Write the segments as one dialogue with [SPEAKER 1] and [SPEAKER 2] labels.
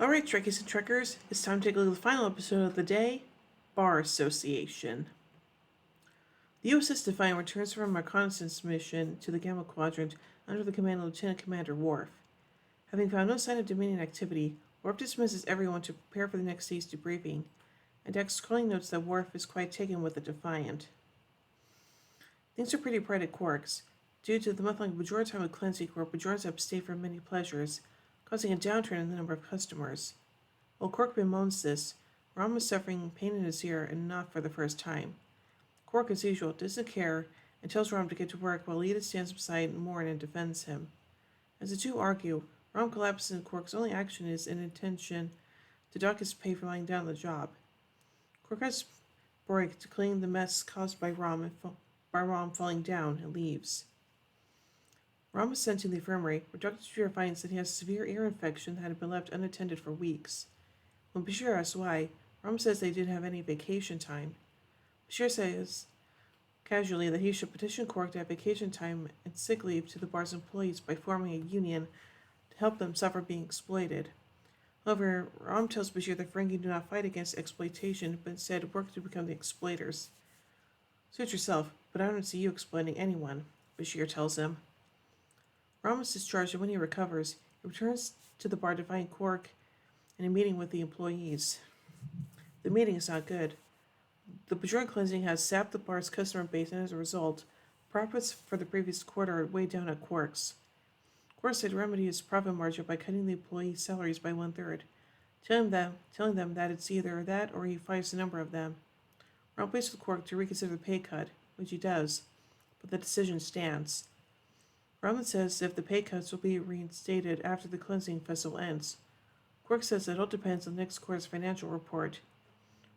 [SPEAKER 1] Alright, Trekkies and Trekkers, it's time to take a look at the final episode of the day, Bar Association. The USS Defiant returns from a reconnaissance mission to the Gamma Quadrant under the command of Lieutenant Commander Worf. Having found no sign of Dominion activity, Worf dismisses everyone to prepare for the next day's debriefing, and Dex calling notes that Worf is quite taken with the Defiant. Things are pretty bright at Quark's. Due to the month-long Bajor time with Clancy Corp, Bajorans have stayed for many pleasures, causing a downturn in the number of customers. While Quark bemoans this, Rom is suffering pain in his ear and not for the first time. Quark, as usual, doesn't care and tells Rom to get to work while Lita stands beside Morn and defends him. As the two argue, Rom collapses and Quark's only action is an intention to dock his pay for lying down on the job. Quark asks Borik to clean the mess caused by Rom falling down and leaves. Rom is sent to the infirmary, where Dr. Bashir finds that he has a severe ear infection that had been left unattended for weeks. When Bashir asks why, Rom says they didn't have any vacation time. Bashir says casually that he should petition Quark to have vacation time and sick leave to the bar's employees by forming a union to help them suffer being exploited. However, Rom tells Bashir that Ferengi do not fight against exploitation, but instead work to become the exploiters. Suit yourself, but I don't see you exploiting anyone, Bashir tells him. Rom is discharged, and when he recovers, he returns to the bar to find Quark in a meeting with the employees. The meeting is not good. The Bajoran cleansing has sapped the bar's customer base, and as a result, profits for the previous quarter are way down at Quark's. Quark said to remedy his profit margin by cutting the employees' salaries by 1/3, telling them that it's either that or he fires a number of them. Rom pleads with Quark to reconsider the pay cut, which he does, but the decision stands. Rom says if the pay cuts will be reinstated after the cleansing festival ends. Quark says that it all depends on next quarter's financial report.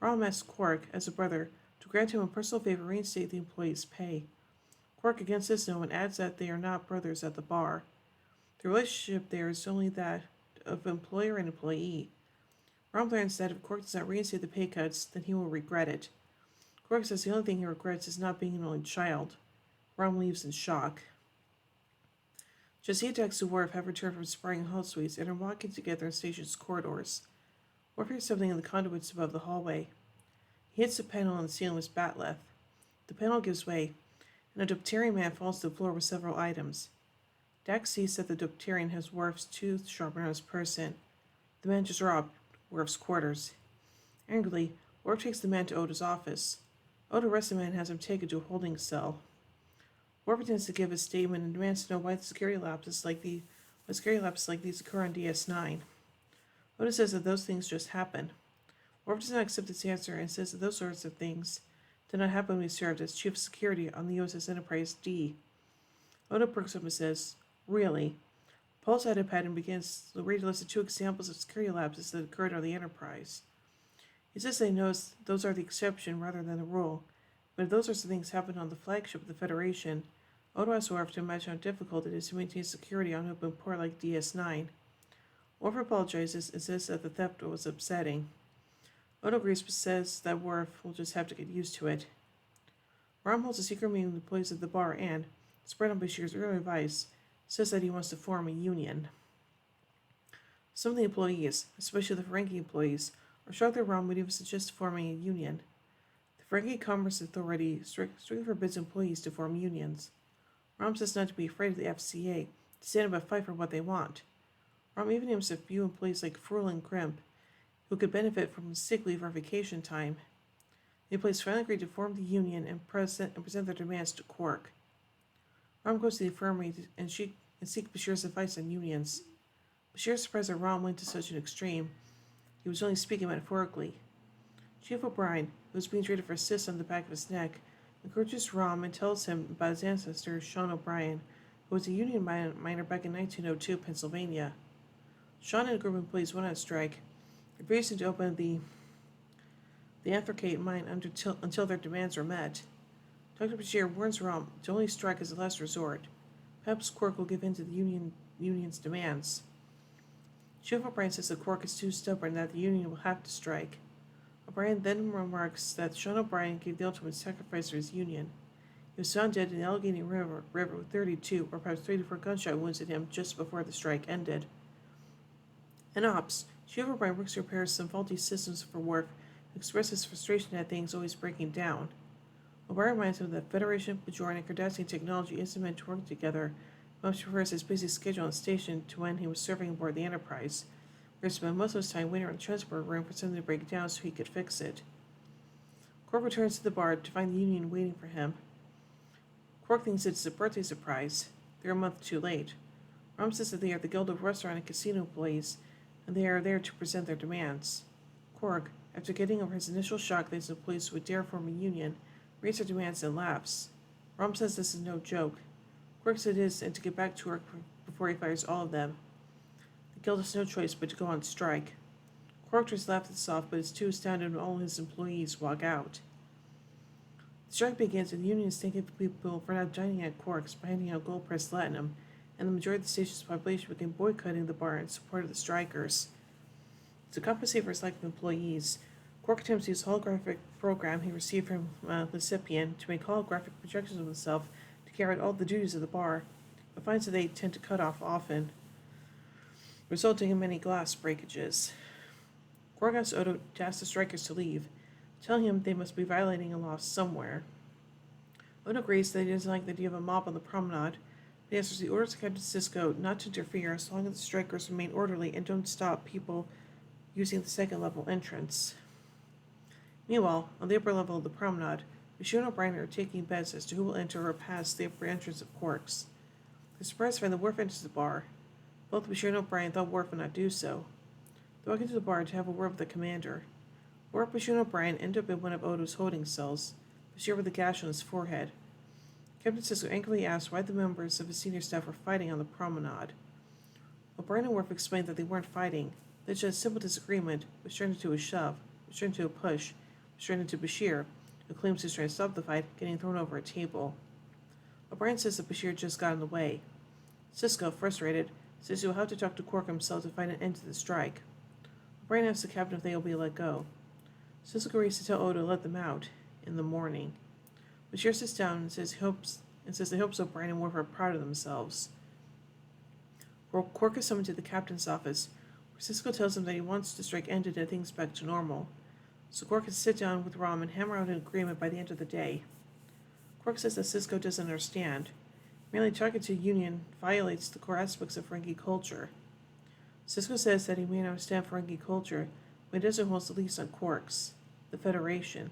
[SPEAKER 1] Rom asks Quark, as a brother, to grant him a personal favor and reinstate the employees' pay. Quark again says no and adds that they are not brothers at the bar. The relationship there is only that of employer and employee. Rom learns that if Quark does not reinstate the pay cuts, then he will regret it. Quark says the only thing he regrets is not being an only child. Rom leaves in shock. Jadzia, Dex, and Worf have returned from sparring hall suites and are walking together in station's corridors. Worf hears something in the conduits above the hallway. He hits the panel on the ceiling with his batleth. The panel gives way, and a Dupterian man falls to the floor with several items. Dax sees that the Dupterian has Worf's tooth sharpener on his person. The man just robbed Worf's quarters. Angrily, Worf takes the man to Oda's office. Oda arrests the man and has him taken to a holding cell. Worf pretends to give a statement and demands to know why security lapses like these occur on DS9. Oda says that those things just happen. Worf does not accept this answer and says that those sorts of things did not happen when he served as chief of security on the USS Enterprise D. Oda perks up and says, "Really?" Pulls out a pad and begins to read a list of 2 examples of security lapses that occurred on the Enterprise. He says that he knows those are the exception rather than the rule, but if those sorts of things happened on the flagship of the Federation, Odo asks Worf to imagine how difficult it is to maintain security on an open port like DS9. Worf apologizes and says that the theft was upsetting. Odo agrees but says that Worf will just have to get used to it. Rom holds a secret meeting with the employees at the bar and, spread on Bashir's earlier advice, says that he wants to form a union. Some of the employees, especially the Ferengi employees, are shocked that Rom would even suggest forming a union. The Ferengi Commerce Authority strictly forbids employees to form unions. Rom says not to be afraid of the FCA, to stand up and fight for what they want. Rom even names a few employees like Frul and Grimp, who could benefit from sick leave or vacation time. The employees finally agree to form the union and present their demands to Quark. Rom goes to the infirmary and seeks Bashir's advice on unions. Bashir is surprised that Rom went to such an extreme. He was only speaking metaphorically. Chief O'Brien, who was being treated for cysts on the back of his neck, encourages Rom and tells him about his ancestor, Sean O'Brien, who was a Union miner back in 1902, Pennsylvania. Sean and a group of employees went on strike, refusing to open the Anthracite mine until their demands were met. Dr. Bashir warns Rom to only strike as a last resort. Perhaps Quark will give in to the union's demands. Chief O'Brien says that Quark is too stubborn and that the union will have to strike. O'Brien then remarks that Sean O'Brien gave the ultimate sacrifice for his union. He was found dead in the Allegheny River with 34 gunshot wounds at him just before the strike ended. In ops, Chief O'Brien works to repair some faulty systems for Worf and expresses frustration at things always breaking down. O'Brien reminds him that Federation, Bajoran, and Cardassian technology isn't meant to work together, but much prefers his busy schedule on station to when he was serving aboard the Enterprise, where he spent most of his time waiting around the transport room for something to break down so he could fix it. Quark returns to the bar to find the Union waiting for him. Quark thinks it's a birthday surprise. They're a month too late. Rom says that they are the Guild of Restaurant and Casino employees, and they are there to present their demands. Quark, after getting over his initial shock that his employees would dare form a union, reads their demands and laughs. Rom says this is no joke. Quark says it is, and to get back to work before he fires all of them. The Guild has no choice but to go on strike. Quark tries to laugh this off, but is too astounded when all his employees walk out. The strike begins, and the Union is thanking people for not dining at Quark's by handing out gold-pressed latinum, and the majority of the station's population began boycotting the bar in support of the strikers. To compensate for his lack of employees, Quark attempts to use a holographic program he received from Lecipian to make holographic projections of himself to carry out all the duties of the bar, but finds that they tend to cut off often, resulting in many glass breakages. Quark asks Odo to ask the strikers to leave, telling him they must be violating a law somewhere. Odo agrees that he doesn't like the idea of a mob on the promenade, but he answers the orders of Captain Sisko not to interfere as long as the strikers remain orderly and don't stop people using the second-level entrance. Meanwhile, on the upper level of the promenade, Bashir and O'Brien are taking bets as to who will enter or pass the upper entrance of Quark's. They're surprised to find that Worf enters the bar. Both Bashir and O'Brien thought Worf would not do so. They walk into the bar to have a word with the commander. Worf, Bashir, and O'Brien end up in one of Odo's holding cells, Bashir with a gash on his forehead. Captain Sisko angrily asks why the members of his senior staff were fighting on the promenade. O'Brien and Worf explained that they weren't fighting. They just had a simple disagreement, which turned into a shove, which turned into a push, which turned into Bashir, who claims he's trying to stop the fight, getting thrown over a table. O'Brien says that Bashir just got in the way. Sisko, frustrated, says he will have to talk to Quark himself to find an end to the strike. O'Brien asks the captain if they will be let go. Sisko agrees to tell Odo to let them out in the morning. Bashir sits down and says he hopes O'Brien and Worf are proud of themselves. Quark is summoned to the captain's office, where Sisko tells him that he wants the strike ended and things back to normal. So Quark can sit down with Rom and hammer out an agreement by the end of the day. Quark says that Sisko doesn't understand. Merely talking to a union violates the core aspects of Ferengi culture. Sisko says that he may not understand Ferengi culture, but he doesn't hold the lease on Quark's, the Federation.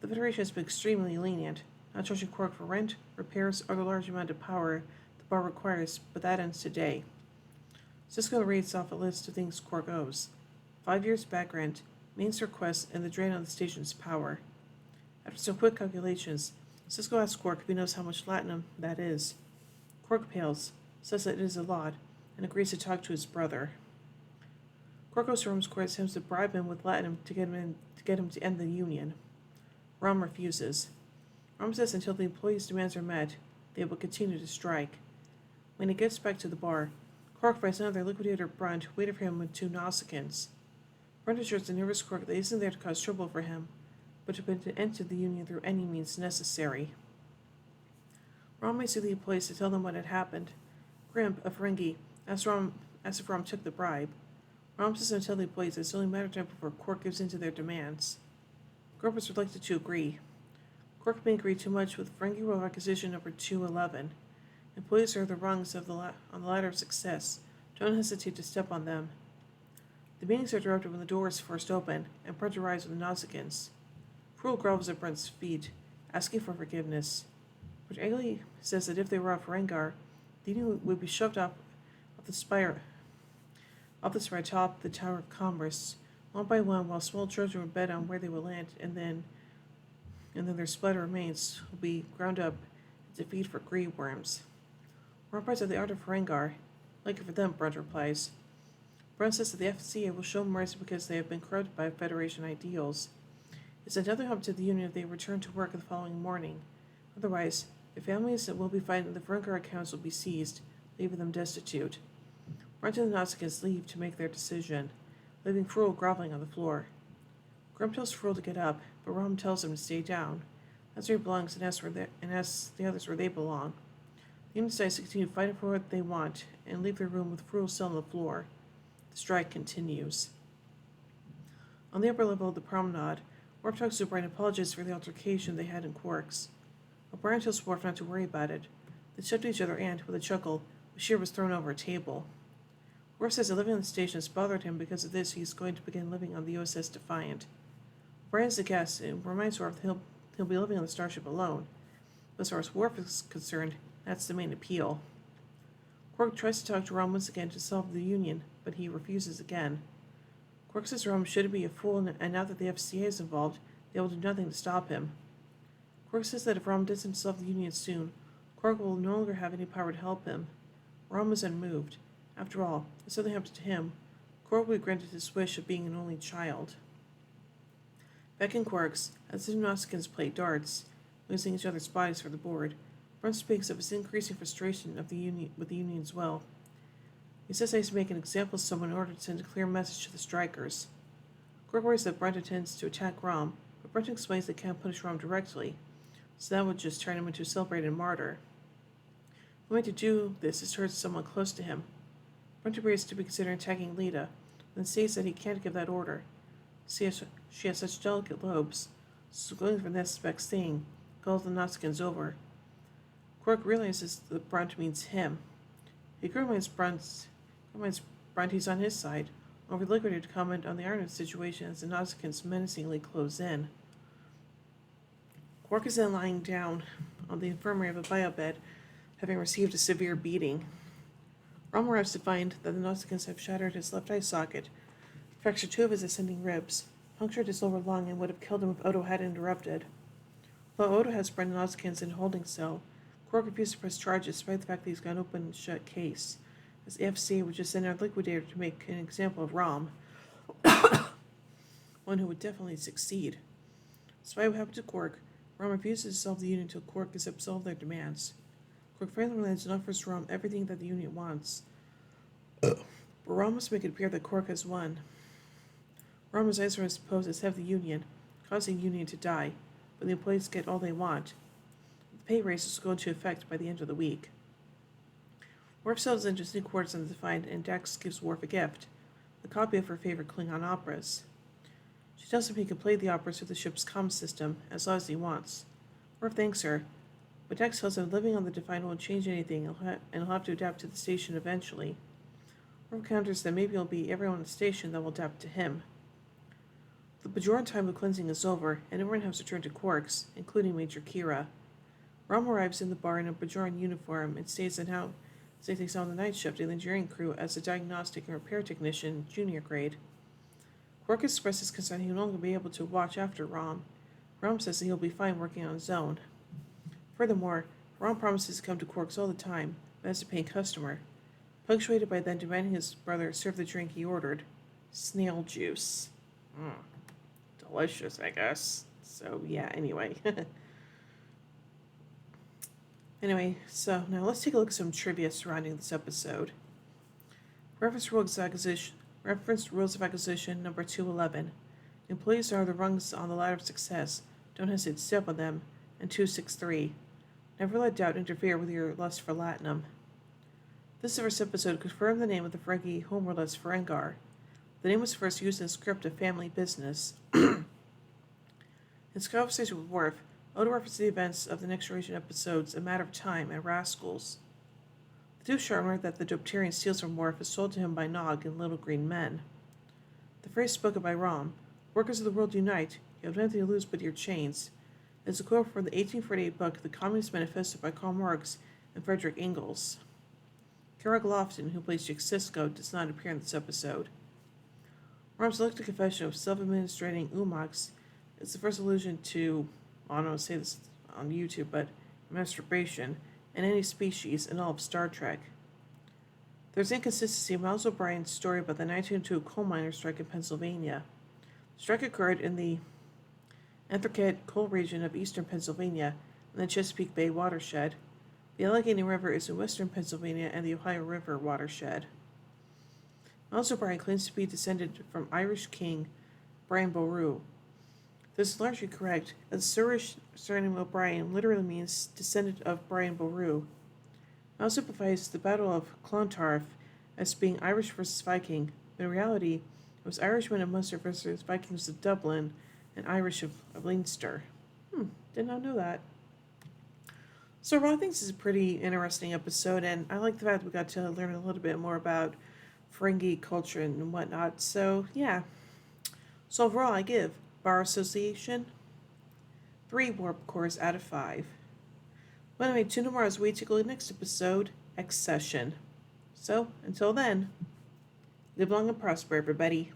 [SPEAKER 1] The Federation has been extremely lenient, not charging Quark for rent, repairs, or the large amount of power the bar requires, but that ends today. Sisko reads off a list of things Quark owes: 5 years back rent, maintenance requests, and the drain on the station's power. After some quick calculations, Sisko asks Quark if he knows how much latinum that is. Quark pales, says that it is a lot, and agrees to talk to his brother. Quark goes to Rom's court, attempts to bribe him with latinum to get him to end the union. Rom refuses. Rom says until the employees' demands are met, they will continue to strike. When he gets back to the bar, Quark finds another liquidator Brunt waiting for him with 2 Nausicaans. Brunt assures the nervous Quark that he isn't there to cause trouble for him, but to put an end to the union through any means necessary. Rom makes the employees to tell them what had happened. Grimp, a Ferengi, asks if Rom took the bribe. Rom says to tell the employees that it's only a matter of time before Quark gives in to their demands. Grimp is reluctant to agree. Quark may agree too much with Ferengi Rule Acquisition number 211. Employees are the rungs on the ladder of success. Don't hesitate to step on them. The meetings are interrupted when the door is forced open, and Brunt arrives with the Nausicaans. Cruel grovels at Brunt's feet, asking for forgiveness. But Ailey says that if they were off Rengar, the union would be shoved off the spire atop the Tower of Commerce, one by one, while small children would bet on where they would land, and then their splattered remains will be ground up into feed for green worms. Rumpers of the art of Rengar. Lucky for them, Brunt replies. Brunt says that the FCA will show mercy because they have been corrupted by Federation ideals. It's another help to the Union if they return to work the following morning. Otherwise, the families that will be fighting the Ferengar accounts will be seized, leaving them destitute. Brunt and the Nausicaans leave to make their decision, leaving Frul groveling on the floor. Grimp tells Frul to get up, but Rom tells him to stay down. That's where he belongs, and asks the others where they belong. The Union decides to continue fighting for what they want, and leave their room with Frul still on the floor. The The strike continues. On the upper level of the promenade, Worf talks to O'Brien and apologizes for the altercation they had in Quarks. O'Brien tells Worf not to worry about it. They shove to each other and, with a chuckle, Bashir was thrown over a table. Worf says that living on the station has bothered him because of this he's going to begin living on the USS Defiant. O'Brien's the guest and reminds Worf that he'll be living on the starship alone. But as far as Worf is concerned, that's the main appeal. Quark tries to talk to Rom once again to solve the union, but he refuses again. Quark says Rom shouldn't be a fool, and now that the FCA is involved, they will do nothing to stop him. Quark says that if Rom doesn't solve the union soon, Quark will no longer have any power to help him. Rom is unmoved. After all, if something happens to him, Quark will be granted his wish of being an only child. Back in Quark's, as the Nausicaans play darts, losing each other's bodies for the board, Brunt speaks of his increasing frustration with the union as well. He says he has to make an example of someone in order to send a clear message to the strikers. Quark worries that Brunt intends to attack Rom, but Brunt explains they can't punish Rom directly, so that would just turn him into a celebrated martyr. The way to do this is towards someone close to him. Brunt agrees to be considering attacking Lita, then states that he can't give that order. She has such delicate lobes, so going for the next best thing calls the Nausicaans over. Quark realizes that Brunt means him. He reminds Brunt he's on his side, over the Liquidator to comment on the Arnold situation as the Nausicaans menacingly close in. Quark is then lying down on the infirmary of a biobed, having received a severe beating. Rom arrives to find that the Nausicaans have shattered his left eye socket, fractured 2 of his ascending ribs, punctured his lower lung, and would have killed him if Odo hadn't interrupted. While Odo has Brendan Nausicaans in a holding cell, Quark refuses to press charges despite the fact that he's got an open and shut case, as the FCA would just send out a Liquidator to make an example of Rom, one who would definitely succeed. Despite what happened to Quark, Rom refuses to solve the Union until Quark has absolved their demands. Quark finally relents and offers Rom everything that the Union wants. But Rom must make it appear that Quark has won. Rom resigns from his post as head of the Union, causing the Union to die, but the employees get all they want. The pay raises will go into effect by the end of the week. Worf settles into his new quarters on the Defiant, and Dax gives Worf a gift, a copy of her favorite Klingon operas. She tells him he can play the operas through the ship's comm system as long as he wants. Worf thanks her, but Dax tells him living on the Defiant won't change anything and he'll have to adapt to the station eventually. Worf counters that maybe it'll be everyone on the station that will adapt to him. The Bajoran time of cleansing is over, and everyone has returned to Quarks, including Major Kira. Rom arrives in the bar in a Bajoran uniform and states that he's on the night shift in the engineering crew as a diagnostic and repair technician, junior grade. Quark expresses concern he will no longer be able to watch after Rom. Rom says that he'll be fine working on his own. Furthermore, Rom promises to come to Quarks all the time, but as a paying customer, punctuated by then demanding his brother serve the drink he ordered, snail juice. Delicious, I guess. So, yeah, anyway. So now let's take a look at some trivia surrounding this episode. Reference Rules of Acquisition number 211. Employees are the rungs on the ladder of success. Don't hesitate to step on them. And 263. Never let doubt interfere with your lust for latinum. This first episode confirmed the name of the Ferengi homeworld as Ferengar. The name was first used in the script of Family Business. In his conversation with Worf, Odo referenced the events of the Next Generation episodes A Matter of Time and Rascals. The two Sharma that the Dopterian steals from Worf is sold to him by Nog and Little Green Men. The phrase spoken by Rom, "Workers of the world unite, you have nothing to lose but your chains," is a quote from the 1848 book The Communist Manifesto by Karl Marx and Frederick Engels. Kara Lofton, who plays Jake Sisko, does not appear in this episode. Rom's elected confession of self-administrating Umox is the first allusion to, I don't know how to say this on YouTube, but masturbation in any species in all of Star Trek. There's inconsistency in Miles O'Brien's story about the 1902 coal miners' strike in Pennsylvania. The strike occurred in the Anthracite coal region of eastern Pennsylvania and the Chesapeake Bay watershed. The Allegheny River is in western Pennsylvania and the Ohio River watershed. Miles O'Brien claims to be descended from Irish King Brian Boru. This is largely correct, as the Irish surname O'Brien literally means descendant of Brian Boru. Miles simplifies the Battle of Clontarf as being Irish versus Viking, In reality, it was Irishmen of Munster versus Vikings of Dublin and Irish of Leinster. Did not know that. So overall, I think this is a pretty interesting episode, and I like the fact we got to learn a little bit more about Ferengi culture and whatnot. So yeah. So overall, I give Bar Association 3 warp cores out of 5. Well, anyway, tune in tomorrow as we take a look at the next episode, Accession. So until then, live long and prosper, everybody.